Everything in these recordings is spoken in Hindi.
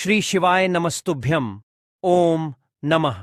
श्री शिवाय नमस्तुभ्यम। ओम नमः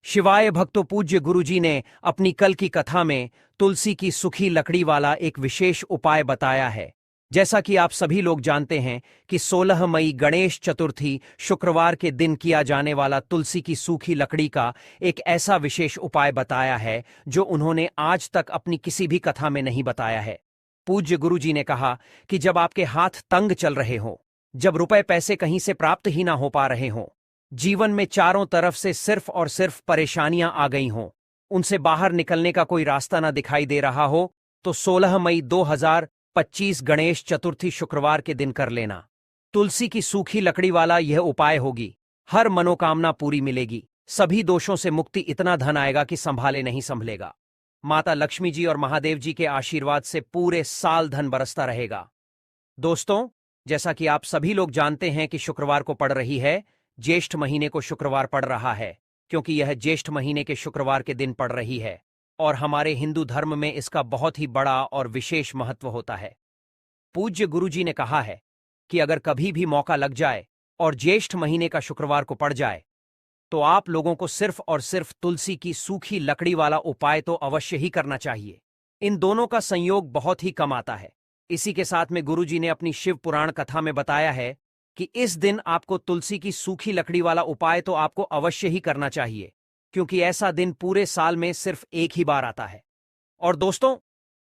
शिवाय। भक्तों, पूज्य गुरुजी ने अपनी कल की कथा में तुलसी की सूखी लकड़ी वाला एक विशेष उपाय बताया है। जैसा कि आप सभी लोग जानते हैं कि 16 मई गणेश चतुर्थी शुक्रवार के दिन किया जाने वाला तुलसी की सूखी लकड़ी का एक ऐसा विशेष उपाय बताया है जो उन्होंने आज तक अपनी किसी भी कथा में नहीं बताया है। पूज्य गुरुजी ने कहा कि जब आपके हाथ तंग चल रहे हों, जब रुपए पैसे कहीं से प्राप्त ही ना हो पा रहे हों, जीवन में चारों तरफ से सिर्फ और सिर्फ परेशानियां आ गई हों, उनसे बाहर निकलने का कोई रास्ता ना दिखाई दे रहा हो, तो 16 मई 2025 गणेश चतुर्थी शुक्रवार के दिन कर लेना। तुलसी की सूखी लकड़ी वाला यह उपाय होगी, हर मनोकामना पूरी मिलेगी, सभी दोषों से मुक्ति, इतना धन आएगा कि संभाले नहीं संभलेगा। माता लक्ष्मी जी और महादेव जी के आशीर्वाद से पूरे साल धन बरसता रहेगा। दोस्तों, जैसा कि आप सभी लोग जानते हैं कि शुक्रवार को पड़ रही है, ज्येष्ठ महीने को शुक्रवार पड़ रहा है, क्योंकि यह ज्येष्ठ महीने के शुक्रवार के दिन पड़ रही है और हमारे हिंदू धर्म में इसका बहुत ही बड़ा और विशेष महत्व होता है। पूज्य गुरुजी ने कहा है कि अगर कभी भी मौका लग जाए और ज्येष्ठ महीने का शुक्रवार को पड़ जाए, तो आप लोगों को सिर्फ और सिर्फ तुलसी की सूखी लकड़ी वाला उपाय तो अवश्य ही करना चाहिए। इन दोनों का संयोग बहुत ही कम आता है। इसी के साथ में गुरुजी ने अपनी शिव पुराण कथा में बताया है कि इस दिन आपको तुलसी की सूखी लकड़ी वाला उपाय तो आपको अवश्य ही करना चाहिए, क्योंकि ऐसा दिन पूरे साल में सिर्फ एक ही बार आता है। और दोस्तों,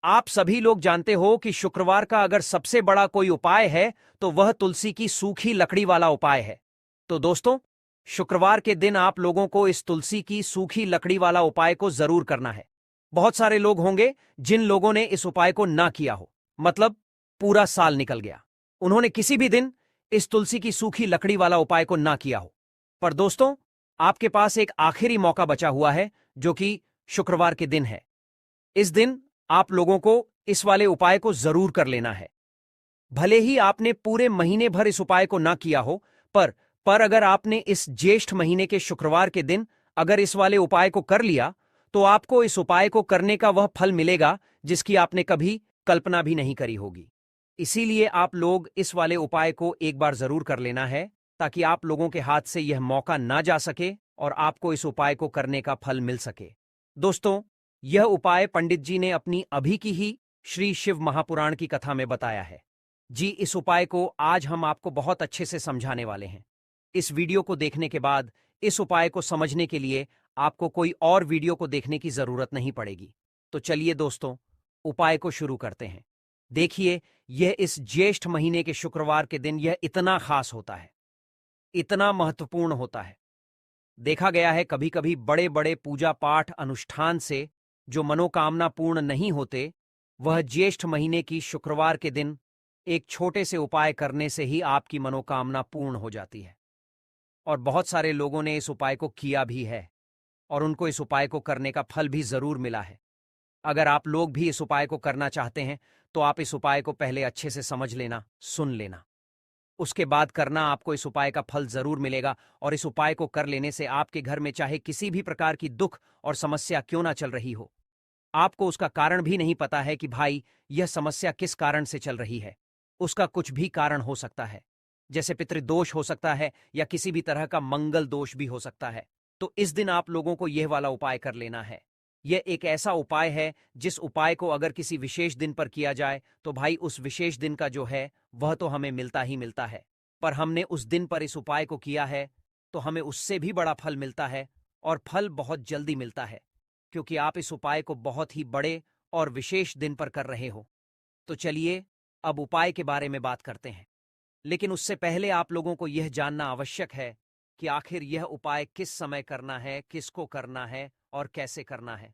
आप सभी लोग जानते हो कि शुक्रवार का अगर सबसे बड़ा कोई उपाय है तो वह तुलसी की सूखी लकड़ी वाला उपाय है। तो दोस्तों, शुक्रवार के दिन आप लोगों को इस तुलसी की सूखी लकड़ी वाला उपाय को जरूर करना है। बहुत सारे लोग होंगे जिन लोगों ने इस उपाय को ना किया हो, मतलब पूरा साल निकल गया, उन्होंने किसी भी दिन इस तुलसी की सूखी लकड़ी वाला उपाय को ना किया हो। पर दोस्तों, आपके पास एक आखिरी मौका बचा हुआ है, जो कि शुक्रवार के दिन है। इस दिन आप लोगों को इस वाले उपाय को जरूर कर लेना है। भले ही आपने पूरे महीने भर इस उपाय को ना किया हो, पर अगर आपने इस ज्येष्ठ महीने के शुक्रवार के दिन अगर इस वाले उपाय को कर लिया, तो आपको इस उपाय को करने का वह फल मिलेगा जिसकी आपने कभी कल्पना भी नहीं करी होगी। इसीलिए आप लोग इस वाले उपाय को एक बार जरूर कर लेना है, ताकि आप लोगों के हाथ से यह मौका ना जा सके और आपको इस उपाय को करने का फल मिल सके। दोस्तों, यह उपाय पंडित जी ने अपनी अभी की ही श्री शिव महापुराण की कथा में बताया है। जी, इस उपाय को आज हम आपको बहुत अच्छे से समझाने वाले हैं। इस वीडियो को देखने के बाद इस उपाय को समझने के लिए आपको कोई और वीडियो को देखने की जरूरत नहीं पड़ेगी। तो चलिए दोस्तों, उपाय को शुरू करते हैं। देखिए, यह इस ज्येष्ठ महीने के शुक्रवार के दिन यह इतना खास होता है, इतना महत्वपूर्ण होता है। देखा गया है कभी कभी बड़े बड़े पूजा पाठ अनुष्ठान से जो मनोकामना पूर्ण नहीं होते, वह ज्येष्ठ महीने की शुक्रवार के दिन एक छोटे से उपाय करने से ही आपकी मनोकामना पूर्ण हो जाती है। और बहुत सारे लोगों ने इस उपाय को किया भी है और उनको इस उपाय को करने का फल भी जरूर मिला है। अगर आप लोग भी इस उपाय को करना चाहते हैं, तो आप इस उपाय को पहले अच्छे से समझ लेना, सुन लेना, उसके बाद करना। आपको इस उपाय का फल जरूर मिलेगा और इस उपाय को कर लेने से आपके घर में चाहे किसी भी प्रकार की दुख और समस्या क्यों ना चल रही हो, आपको उसका कारण भी नहीं पता है कि भाई यह समस्या किस कारण से चल रही है, उसका कुछ भी कारण हो सकता है, जैसे पितृदोष हो सकता है या किसी भी तरह का मंगल दोष भी हो सकता है। तो इस दिन आप लोगों को यह वाला उपाय कर लेना है। यह एक ऐसा उपाय है जिस उपाय को अगर किसी विशेष दिन पर किया जाए, तो भाई उस विशेष दिन का जो है वह तो हमें मिलता ही मिलता है। पर हमने उस दिन पर इस उपाय को किया है तो हमें उससे भी बड़ा फल मिलता है, और फल बहुत जल्दी मिलता है, क्योंकि आप इस उपाय को बहुत ही बड़े और विशेष दिन पर कर रहे हो। तो चलिए अब उपाय के बारे में बात करते हैं। लेकिन उससे पहले आप लोगों को यह जानना आवश्यक है कि आखिर यह उपाय किस समय करना है, किसको करना है और कैसे करना है।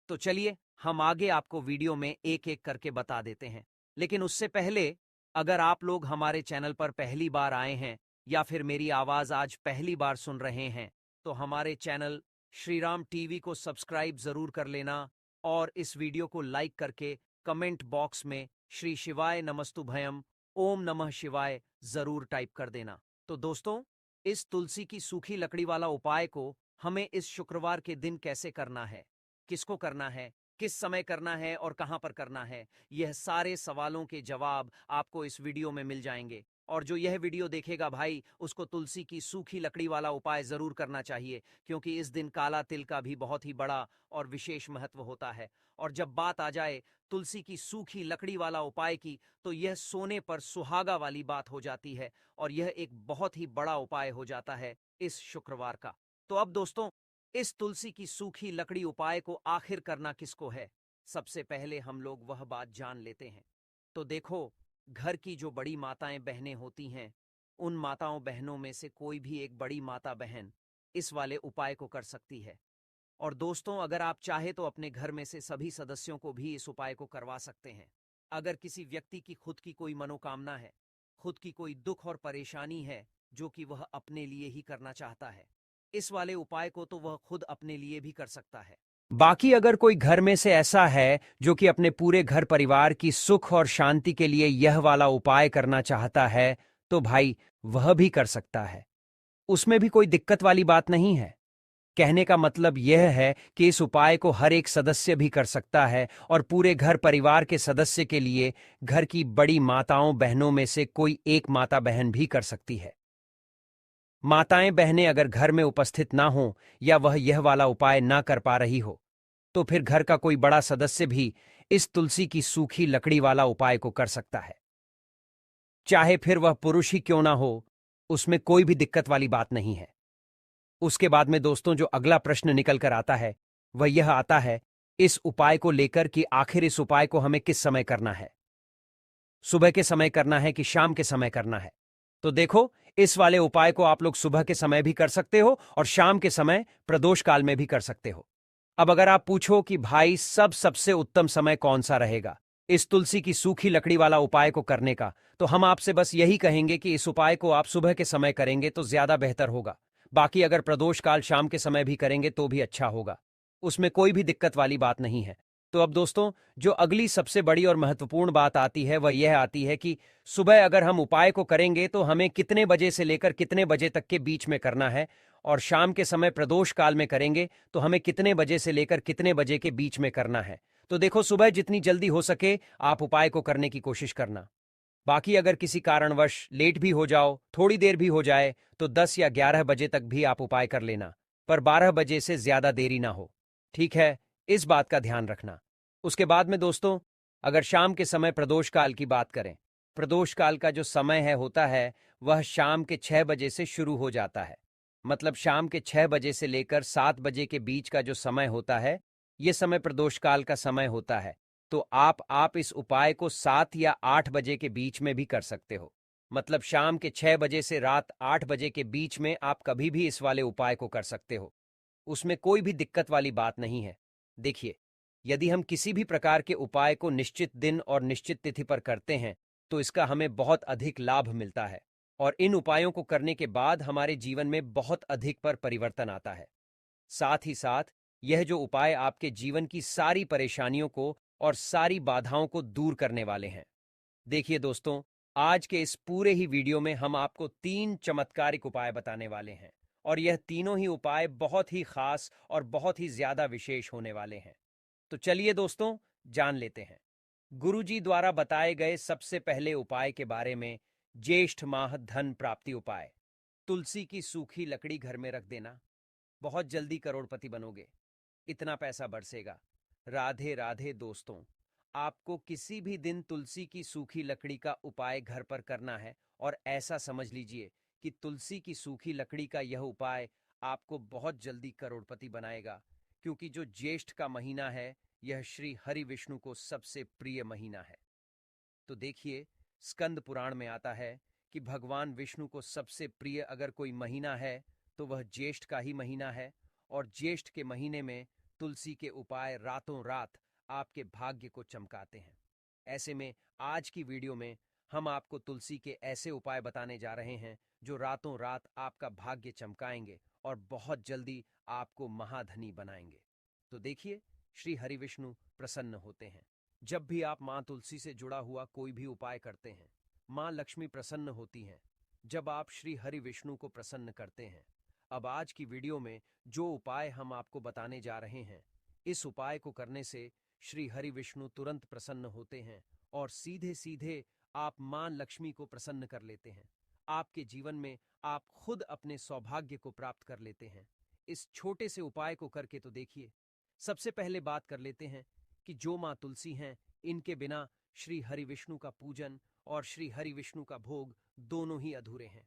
तो चलिए हम आगे आपको वीडियो में एक एक करके बता देते हैं। लेकिन उससे पहले, अगर आप लोग हमारे चैनल पर पहली बार आए हैं या फिर मेरी आवाज आज पहली बार सुन रहे हैं, तो हमारे चैनल श्रीराम टीवी को सब्सक्राइब जरूर कर लेना और इस वीडियो को लाइक करके कमेंट बॉक्स में श्री शिवाय नमस्तुभयम ओम नमः शिवाय जरूर टाइप कर देना। तो दोस्तों, इस तुलसी की सूखी लकड़ी वाला उपाय को हमें इस शुक्रवार के दिन कैसे करना है, किसको करना है, किस समय करना है और कहां पर करना है, यह सारे सवालों के जवाब आपको इस वीडियो में मिल जाएंगे। और जो यह वीडियो देखेगा भाई, उसको तुलसी की सूखी लकड़ी वाला उपाय जरूर करना चाहिए, क्योंकि इस दिन काला तिल का भी बहुत ही बड़ा और विशेष महत्व होता है। और जब बात आ जाए तुलसी की सूखी लकड़ी वाला उपाय की, तो यह सोने पर सुहागा वाली बात हो जाती है, और यह एक बहुत ही बड़ा उपाय हो जाता है इस शुक्रवार का। तो अब दोस्तों, इस तुलसी की सूखी लकड़ी उपाय को आखिर करना किसको है, सबसे पहले हम लोग वह बात जान लेते हैं। तो देखो, घर की जो बड़ी माताएं बहनें होती हैं, उन माताओं बहनों में से कोई भी एक बड़ी माता बहन इस वाले उपाय को कर सकती है। और दोस्तों, अगर आप चाहे तो अपने घर में से सभी सदस्यों को भी इस उपाय को करवा सकते हैं। अगर किसी व्यक्ति की खुद की कोई मनोकामना है, खुद की कोई दुख और परेशानी है जो कि वह अपने लिए ही करना चाहता है, इस वाले उपाय को तो वह खुद अपने लिए भी कर सकता है। बाकी अगर कोई घर में से ऐसा है जो कि अपने पूरे घर परिवार की सुख और शांति के लिए यह वाला उपाय करना चाहता है, तो भाई वह भी कर सकता है। उसमें भी कोई दिक्कत वाली बात नहीं है। कहने का मतलब यह है कि इस उपाय को हर एक सदस्य भी कर सकता है, और पूरे घर परिवार के सदस्य के लिए घर की बड़ी माताओं बहनों में से कोई एक माता बहन भी कर सकती है। माताएं बहनें अगर घर में उपस्थित ना हो, या वह यह वाला उपाय ना कर पा रही हो, तो फिर घर का कोई बड़ा सदस्य भी इस तुलसी की सूखी लकड़ी वाला उपाय को कर सकता है। चाहे फिर वह पुरुष ही क्यों ना हो, उसमें कोई भी दिक्कत वाली बात नहीं है। उसके बाद में दोस्तों, जो अगला प्रश्न निकल कर आता है वह यह आता है इस उपाय को लेकर कि आखिर इस उपाय को हमें किस समय करना है, सुबह के समय करना है कि शाम के समय करना है। तो देखो, इस वाले उपाय को आप लोग सुबह के समय भी कर सकते हो और शाम के समय प्रदोष काल में भी कर सकते हो। अब अगर आप पूछो कि भाई सबसे उत्तम समय कौन सा रहेगा इस तुलसी की सूखी लकड़ी वाला उपाय को करने का, तो हम आपसे बस यही कहेंगे कि इस उपाय को आप सुबह के समय करेंगे तो ज्यादा बेहतर होगा। बाकी अगर प्रदोष काल शाम के समय भी करेंगे तो भी अच्छा होगा, उसमें कोई भी दिक्कत वाली बात नहीं है। तो अब दोस्तों, जो अगली सबसे बड़ी और महत्वपूर्ण बात आती है वह यह आती है कि सुबह अगर हम उपाय को करेंगे तो हमें कितने बजे से लेकर कितने बजे तक के बीच में करना है, और शाम के समय प्रदोष काल में करेंगे तो हमें कितने बजे से लेकर कितने बजे के बीच में करना है। तो देखो, सुबह जितनी जल्दी हो सके आप उपाय को करने की कोशिश करना। बाकी अगर किसी कारणवश लेट भी हो जाओ, थोड़ी देर भी हो जाए, तो 10 या 11 बजे तक भी आप उपाय कर लेना, पर 12 बजे से ज्यादा देरी ना हो। ठीक है, इस बात का ध्यान रखना। उसके बाद में दोस्तों, अगर शाम के समय प्रदोष काल की बात करें, प्रदोष काल का जो समय है होता है वह शाम के 6 बजे से शुरू हो जाता है। मतलब शाम के 6 बजे से लेकर 7 बजे के बीच का जो समय होता है, यह समय प्रदोष काल का समय होता है। तो आप इस उपाय को 7 या 8 बजे के बीच में भी कर सकते हो। मतलब शाम के 6 बजे से रात 8 बजे के बीच में आप कभी भी इस वाले उपाय को कर सकते हो, उसमें कोई भी दिक्कत वाली बात नहीं है। देखिए, यदि हम किसी भी प्रकार के उपाय को निश्चित दिन और निश्चित तिथि पर करते हैं, तो इसका हमें बहुत अधिक लाभ मिलता है, और इन उपायों को करने के बाद हमारे जीवन में बहुत अधिक पर परिवर्तन आता है। साथ ही साथ यह जो उपाय आपके जीवन की सारी परेशानियों को और सारी बाधाओं को दूर करने वाले हैं। देखिए दोस्तों, आज के इस पूरे ही वीडियो में हम आपको 3 चमत्कारिक उपाय बताने वाले हैं, और यह तीनों ही उपाय बहुत ही खास और बहुत ही ज्यादा विशेष होने वाले हैं। तो चलिए दोस्तों, जान लेते हैं गुरुजी द्वारा बताए गए सबसे पहले उपाय के बारे में। ज्येष्ठ माह धन प्राप्ति उपाय। तुलसी की सूखी लकड़ी घर में रख देना, बहुत जल्दी करोड़पति बनोगे, इतना पैसा बरसेगा। राधे राधे दोस्तों, आपको किसी भी दिन तुलसी की सूखी लकड़ी का उपाय घर पर करना है, और ऐसा समझ लीजिए कि तुलसी की सूखी लकड़ी का यह उपाय आपको बहुत जल्दी करोड़पति बनाएगा, क्योंकि जो ज्येष्ठ का महीना है यह श्री हरि विष्णु को सबसे प्रिय महीना है। तो देखिए, स्कंद पुराण में आता है कि भगवान विष्णु को सबसे प्रिय अगर कोई महीना है तो वह ज्येष्ठ का ही महीना है, और ज्येष्ठ के महीने में तुलसी के उपाय रातों रात आपके भाग्य को चमकाते हैं। ऐसे में आज की वीडियो में हम आपको तुलसी के ऐसे उपाय बताने जा रहे हैं जो रातों रात आपका भाग्य चमकाएंगे और बहुत जल्दी आपको महाधनी बनाएंगे। तो देखिए, श्री हरि विष्णु प्रसन्न होते हैं जब भी आप मां तुलसी से जुड़ा हुआ कोई भी उपाय करते हैं। मां लक्ष्मी प्रसन्न होती हैं जब आप श्री हरि विष्णु को प्रसन्न करते हैं। अब आज की वीडियो में जो उपाय हम आपको बताने जा रहे हैं, इस उपाय को करने से श्री हरि विष्णु तुरंत प्रसन्न होते हैं और सीधे सीधे आप मां लक्ष्मी को प्रसन्न कर लेते हैं। आपके जीवन में आप खुद अपने सौभाग्य को प्राप्त कर लेते हैं। इस छोटे से उपाय को करके तो देखिए। सबसे पहले बात कर लेते हैं कि जो मां तुलसी हैं, इनके बिना श्री हरि विष्णु का पूजन और श्री हरि विष्णु का भोग दोनों ही अधूरे हैं।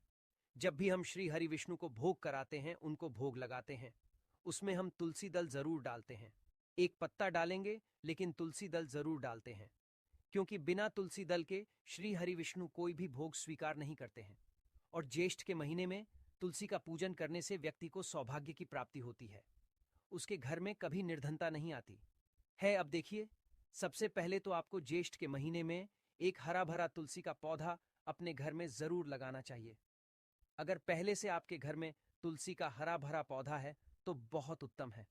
जब भी हम श्री हरि विष्णु को भोग कराते हैं, उनको भोग लगाते हैं, उसमें हम तुलसी दल जरूर डालते हैं। एक पत्ता डालेंगे, लेकिन तुलसी दल जरूर डालते हैं, क्योंकि बिना तुलसी दल के श्री हरि विष्णु कोई भी भोग स्वीकार नहीं करते हैं। और ज्येष्ठ के महीने में तुलसी का पूजन करने से व्यक्ति को सौभाग्य की प्राप्ति होती है। उसके घर में कभी निर्धनता नहीं आती है। अब देखिए, सबसे पहले तो आपको ज्येष्ठ के महीने में एक हरा भरा तुलसी का पौधा अपने घर में जरूर लगाना चाहिए। अगर पहले से आपके घर में तुलसी का हरा भरा पौधा है तो बहुत उत्तम है।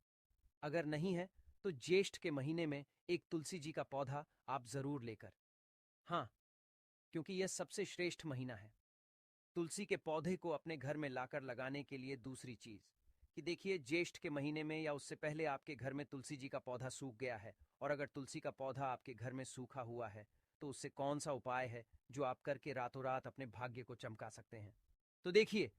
अगर नहीं है तो ज्येष्ठ के महीने में एक तुलसी जी का पौधा आप जरूर लेकर, हाँ, क्योंकि यह सबसे श्रेष्ठ महीना है। तुलसी के पौधे को अपने घर में लाकर लगाने के लिए दूसरी चीज कि देखिए, ज्येष्ठ के महीने में या उससे पहले आपके घर में तुलसी जी का पौधा सूख गया है, और अगर तुलसी का पौधा आपके घर में सूखा हुआ है तो उससे कौन सा उपाय है जो आप करके रातों रात अपने भाग्य को चमका सकते हैं। तो देखिए,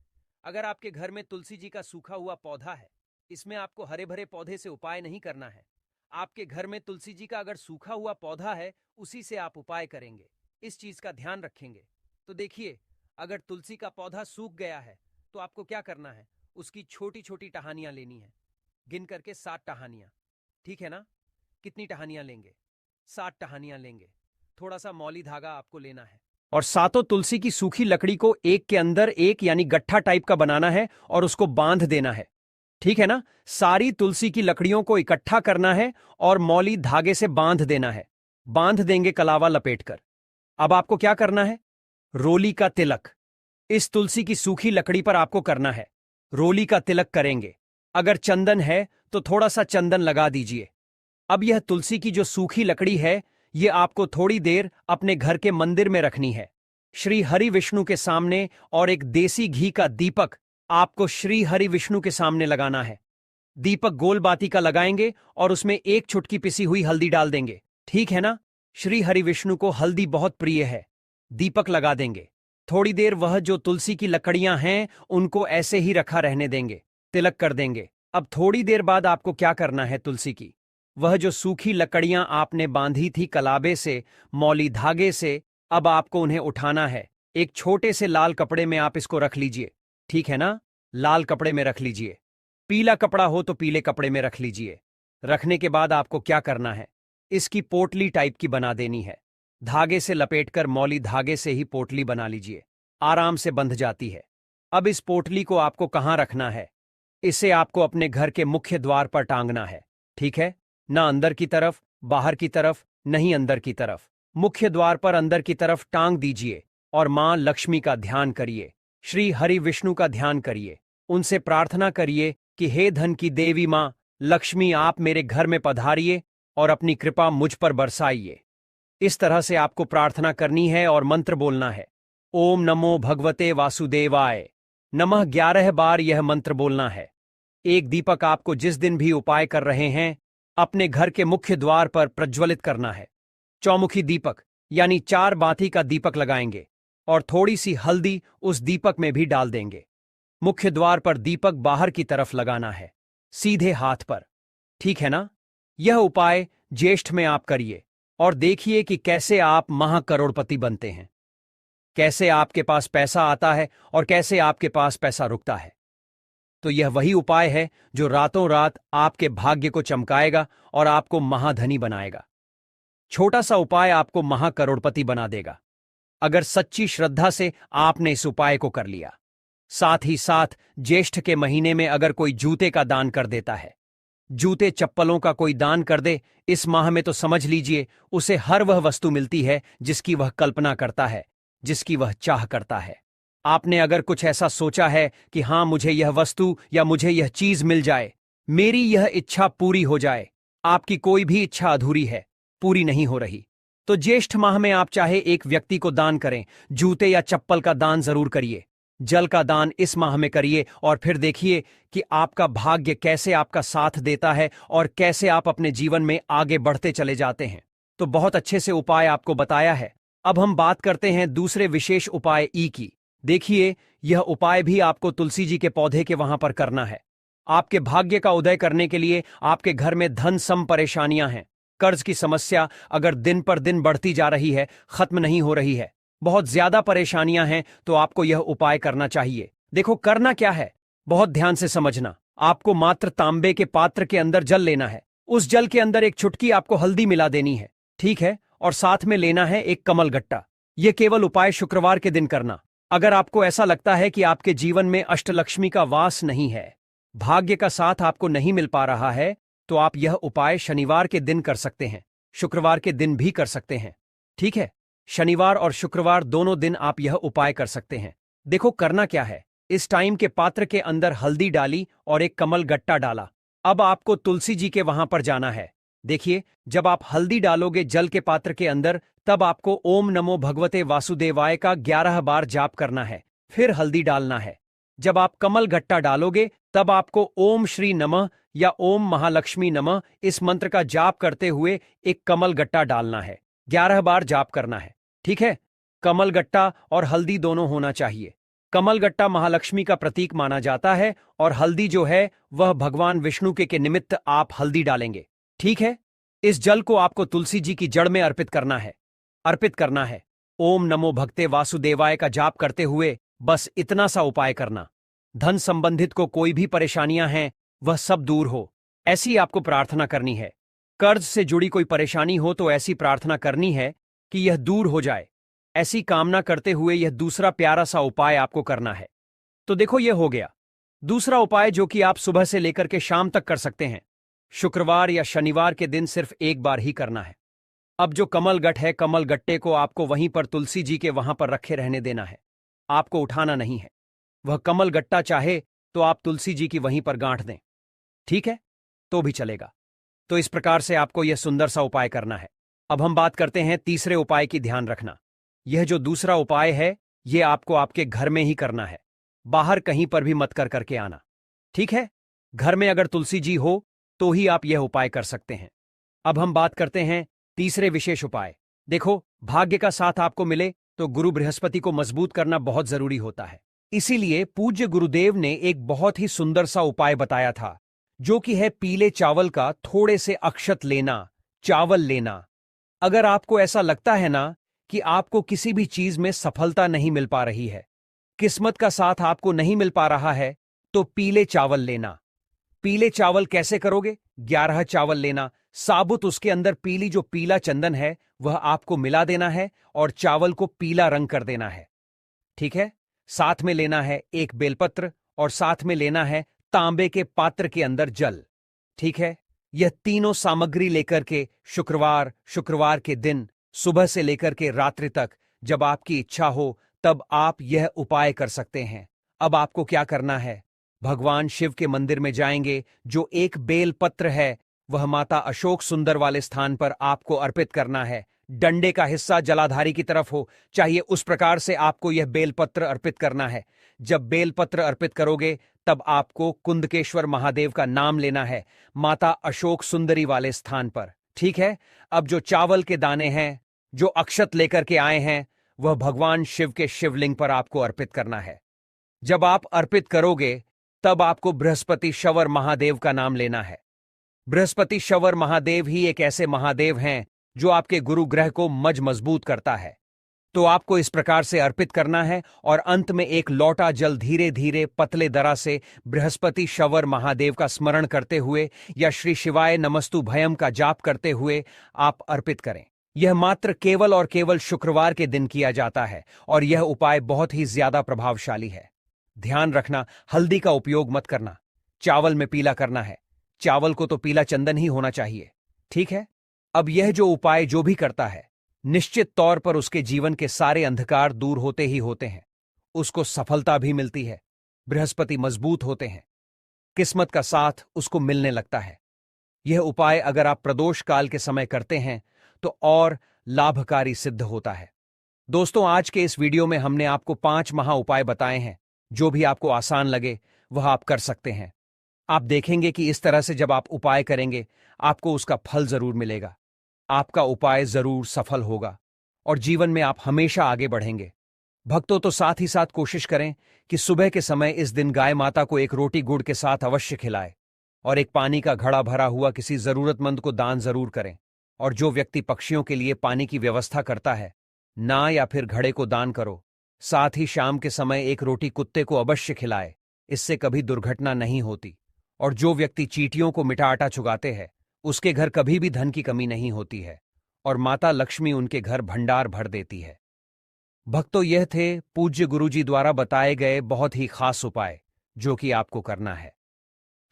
अगर आपके घर में तुलसी जी का सूखा हुआ पौधा है, इसमें आपको हरे भरे पौधे से उपाय नहीं करना है। आपके घर में तुलसी जी का अगर सूखा हुआ पौधा है, उसी से आप उपाय करेंगे। इस चीज का ध्यान रखेंगे। तो देखिए, अगर तुलसी का पौधा सूख गया है तो आपको क्या करना है, उसकी छोटी छोटी टहनियां लेनी है, गिन करके 7 टहनियां। ठीक है ना? कितनी टहनियां लेंगे? 7 टहनियां लेंगे। थोड़ा सा मौली धागा आपको लेना है, और सातों तुलसी की सूखी लकड़ी को एक के अंदर एक यानी गट्ठा टाइप का बनाना है और उसको बांध देना है। ठीक है ना? सारी तुलसी की लकड़ियों को इकट्ठा करना है और मौली धागे से बांध देना है। बांध देंगे कलावा लपेटकर। अब आपको क्या करना है? रोली का तिलक इस तुलसी की सूखी लकड़ी पर आपको करना है। रोली का तिलक करेंगे। अगर चंदन है तो थोड़ा सा चंदन लगा दीजिए। अब यह तुलसी की जो सूखी लकड़ी है, यह आपको थोड़ी देर अपने घर के मंदिर में रखनी है, श्री हरि विष्णु के सामने, और एक देसी घी का दीपक आपको श्री हरि विष्णु के सामने लगाना है। दीपक गोल बाती का लगाएंगे और उसमें एक चुटकी पिसी हुई हल्दी डाल देंगे। ठीक है ना? श्री हरि विष्णु को हल्दी बहुत प्रिय है। दीपक लगा देंगे। थोड़ी देर वह जो तुलसी की लकड़ियां हैं उनको ऐसे ही रखा रहने देंगे। तिलक कर देंगे। अब थोड़ी देर बाद आपको क्या करना है? तुलसी की वह जो सूखी लकड़ियां आपने बांधी थी कलाबे से, मौली धागे से, अब आपको उन्हें उठाना है। एक छोटे से लाल कपड़े में आप इसको रख लीजिए। ठीक है ना? लाल कपड़े में रख लीजिए। पीला कपड़ा हो तो पीले कपड़े में रख लीजिए। रखने के बाद आपको क्या करना है? इसकी पोटली टाइप की बना देनी है। धागे से लपेटकर मौली धागे से ही पोटली बना लीजिए। आराम से बंध जाती है। अब इस पोटली को आपको कहां रखना है? इसे आपको अपने घर के मुख्य द्वार पर टांगना है। ठीक है ना? अंदर की तरफ, बाहर की तरफ नहीं, अंदर की तरफ। मुख्य द्वार पर अंदर की तरफ टांग दीजिए और मां लक्ष्मी का ध्यान करिए, श्री हरि विष्णु का ध्यान करिए। उनसे प्रार्थना करिए कि हे धन की देवी मां लक्ष्मी, आप मेरे घर में पधारिए और अपनी कृपा मुझ पर बरसाइए। इस तरह से आपको प्रार्थना करनी है और मंत्र बोलना है। ओम नमो भगवते वासुदेवाय नमः 11 बार यह मंत्र बोलना है। एक दीपक आपको जिस दिन भी उपाय कर रहे हैं अपने घर के मुख्य द्वार पर प्रज्वलित करना है। चौमुखी दीपक यानी 4 बाती का दीपक लगाएंगे और थोड़ी सी हल्दी उस दीपक में भी डाल देंगे। मुख्य द्वार पर दीपक बाहर की तरफ लगाना है, सीधे हाथ पर। ठीक है ना? यह उपाय ज्येष्ठ में आप करिए और देखिए कि कैसे आप महाकरोड़पति बनते हैं, कैसे आपके पास पैसा आता है और कैसे आपके पास पैसा रुकता है। तो यह वही उपाय है जो रातों रात आपके भाग्य को चमकाएगा और आपको महाधनी बनाएगा। छोटा सा उपाय आपको महाकरोड़पति बना देगा, अगर सच्ची श्रद्धा से आपने इस उपाय को कर लिया। साथ ही साथ ज्येष्ठ के महीने में अगर कोई जूते का दान कर देता है, जूते चप्पलों का कोई दान कर दे इस माह में, तो समझ लीजिए उसे हर वह वस्तु मिलती है जिसकी वह कल्पना करता है, जिसकी वह चाह करता है। आपने अगर कुछ ऐसा सोचा है कि हां, मुझे यह वस्तु या मुझे यह चीज मिल जाए, मेरी यह इच्छा पूरी हो जाए, आपकी कोई भी इच्छा अधूरी है, पूरी नहीं हो रही, तो ज्येष्ठ माह में आप चाहे एक व्यक्ति को दान करें, जूते या चप्पल का दान जरूर करिए। जल का दान इस माह में करिए और फिर देखिए कि आपका भाग्य कैसे आपका साथ देता है और कैसे आप अपने जीवन में आगे बढ़ते चले जाते हैं। तो बहुत अच्छे से उपाय आपको बताया है। अब हम बात करते हैं दूसरे विशेष उपाय ई की। देखिए, यह उपाय भी आपको तुलसी जी के पौधे के वहां पर करना है। आपके भाग्य का उदय करने के लिए आपके घर में धन सम परेशानियां हैं। कर्ज की समस्या अगर दिन पर दिन बढ़ती जा रही है, खत्म नहीं हो रही है, बहुत ज्यादा परेशानियां हैं, तो आपको यह उपाय करना चाहिए। देखो करना क्या है, बहुत ध्यान से समझना। आपको मात्र तांबे के पात्र के अंदर जल लेना है। उस जल के अंदर एक चुटकी आपको हल्दी मिला देनी है, ठीक है, और साथ में लेना है एक कमल गट्टा। यह केवल उपाय शुक्रवार के दिन करना। अगर आपको ऐसा लगता है कि आपके जीवन में अष्टलक्ष्मी का वास नहीं है, भाग्य का साथ आपको नहीं मिल पा रहा है, तो आप यह उपाय शनिवार के दिन कर सकते हैं, शुक्रवार के दिन भी कर सकते हैं। ठीक है, शनिवार और शुक्रवार दोनों दिन आप यह उपाय कर सकते हैं। देखो करना क्या है, इस टाइम के पात्र के अंदर हल्दी डाली और एक कमल गट्टा डाला। अब आपको तुलसी जी के वहां पर जाना है। देखिए, जब आप हल्दी डालोगे जल के पात्र के अंदर, तब आपको ओम नमो भगवते वासुदेवाय का 11 बार जाप करना है, फिर हल्दी डालना है। जब आप कमल गट्टा डालोगे, तब आपको ओम श्री नमः या ओम महालक्ष्मी नमः इस मंत्र का जाप करते हुए एक कमल गट्टा डालना है, 11 बार जाप करना है। ठीक है, कमल गट्टा और हल्दी दोनों होना चाहिए। कमल गट्टा महालक्ष्मी का प्रतीक माना जाता है और हल्दी जो है वह भगवान विष्णु के निमित्त आप हल्दी डालेंगे। ठीक है, इस जल को आपको तुलसी जी की जड़ में अर्पित करना है। ओम नमो भगते वासुदेवाय का जाप करते हुए बस इतना सा उपाय करना। धन संबंधित को कोई भी परेशानियां हैं, वह सब दूर हो, ऐसी आपको प्रार्थना करनी है। कर्ज से जुड़ी कोई परेशानी हो तो ऐसी प्रार्थना करनी है कि यह दूर हो जाए। ऐसी कामना करते हुए यह दूसरा प्यारा सा उपाय आपको करना है। तो देखो यह हो गया दूसरा उपाय, जो कि आप सुबह से लेकर के शाम तक कर सकते हैं। शुक्रवार या शनिवार के दिन सिर्फ एक बार ही करना है। अब जो कमल गट्ट है, कमल गट्टे को आपको वहीं पर तुलसी जी के वहां पर रखे रहने देना है, आपको उठाना नहीं है। वह कमल गट्टा चाहे तो आप तुलसी जी की वहीं पर गांठ दें, ठीक है, तो भी चलेगा। तो इस प्रकार से आपको यह सुंदर सा उपाय करना है। अब हम बात करते हैं तीसरे उपाय की। ध्यान रखना, यह जो दूसरा उपाय है, यह आपको आपके घर में ही करना है, बाहर कहीं पर भी मत कर करके आना। ठीक है, घर में अगर तुलसी जी हो तो ही आप यह उपाय कर सकते हैं। अब हम बात करते हैं तीसरे विशेष उपाय। देखो, भाग्य का साथ आपको मिले तो गुरु बृहस्पति को मजबूत करना बहुत जरूरी होता है। इसीलिए पूज्य गुरुदेव ने एक बहुत ही सुंदर सा उपाय बताया था, जो कि है पीले चावल का थोड़े से अक्षत लेना, चावल लेना। अगर आपको ऐसा लगता है ना कि आपको किसी भी चीज में सफलता नहीं मिल पा रही है, किस्मत का साथ आपको नहीं मिल पा रहा है, तो पीले चावल लेना। पीले चावल कैसे करोगे? 11 चावल लेना, साबुत उसके अंदर पीली जो पीला चंदन है वह आपको मिला देना है और चावल को पीला रंग कर देना है। ठीक है, साथ में लेना है एक बेलपत्र और साथ में लेना है तांबे के पात्र के अंदर जल। ठीक है, यह तीनों सामग्री लेकर के शुक्रवार के दिन सुबह से लेकर के रात्रि तक, जब आपकी इच्छा हो तब आप यह उपाय कर सकते हैं। अब आपको क्या करना है, भगवान शिव के मंदिर में जाएंगे, जो एक बेल पत्र है वह माता अशोक सुंदर वाले स्थान पर आपको अर्पित करना है। डंडे का हिस्सा जलाधारी की तरफ हो चाहिए, उस प्रकार से आपको यह बेलपत्र अर्पित करना है। जब बेलपत्र अर्पित करोगे तब आपको कुंदकेश्वर महादेव का नाम लेना है, माता अशोक सुंदरी वाले स्थान पर। ठीक है, अब जो चावल के दाने हैं, जो अक्षत लेकर के आए हैं, वह भगवान शिव के शिवलिंग पर आपको अर्पित करना है। जब आप अर्पित करोगे तब आपको बृहस्पति शवर महादेव का नाम लेना है। बृहस्पति शवर महादेव ही एक ऐसे महादेव हैं जो आपके गुरु ग्रह को मजबूत करता है। तो आपको इस प्रकार से अर्पित करना है और अंत में एक लौटा जल धीरे धीरे पतले दरा से बृहस्पति शवर महादेव का स्मरण करते हुए या श्री शिवाय नमस्तु भयम का जाप करते हुए आप अर्पित करें। यह मात्र केवल और केवल शुक्रवार के दिन किया जाता है और यह उपाय बहुत ही ज्यादा प्रभावशाली है। ध्यान रखना, हल्दी का उपयोग मत करना, चावल में पीला करना है। चावल को तो पीला चंदन ही होना चाहिए। ठीक है, अब यह जो उपाय जो भी करता है, निश्चित तौर पर उसके जीवन के सारे अंधकार दूर होते ही होते हैं, उसको सफलता भी मिलती है, बृहस्पति मजबूत होते हैं, किस्मत का साथ उसको मिलने लगता है। यह उपाय अगर आप प्रदोष काल के समय करते हैं तो और लाभकारी सिद्ध होता है। दोस्तों, आज के इस वीडियो में हमने आपको 5 महा उपाय बताए हैं। जो भी आपको आसान लगे वह आप कर सकते हैं। आप देखेंगे कि इस तरह से जब आप उपाय करेंगे आपको उसका फल जरूर मिलेगा, आपका उपाय जरूर सफल होगा और जीवन में आप हमेशा आगे बढ़ेंगे। भक्तों, तो साथ ही साथ कोशिश करें कि सुबह के समय इस दिन गाय माता को एक रोटी गुड़ के साथ अवश्य खिलाएं और एक पानी का घड़ा भरा हुआ किसी जरूरतमंद को दान जरूर करें। और जो व्यक्ति पक्षियों के लिए पानी की व्यवस्था करता है, ना या फिर घड़े को दान करो। साथ ही शाम के समय एक रोटी कुत्ते को अवश्य खिलाए, इससे कभी दुर्घटना नहीं होती। और जो व्यक्ति चींटियों को मीठा आटा चुगाते हैं, उसके घर कभी भी धन की कमी नहीं होती है और माता लक्ष्मी उनके घर भंडार भर देती है। भक्तों, यह थे पूज्य गुरुजी द्वारा बताए गए बहुत ही खास उपाय जो कि आपको करना है।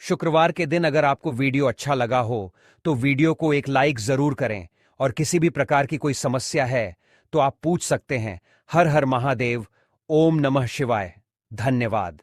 शुक्रवार के दिन अगर आपको वीडियो अच्छा लगा हो तो वीडियो को एक लाइक जरूर करें और किसी भी प्रकार की कोई समस्या है तो आप पूछ सकते हैं। हर हर महादेव। ओम नमः शिवाय। धन्यवाद।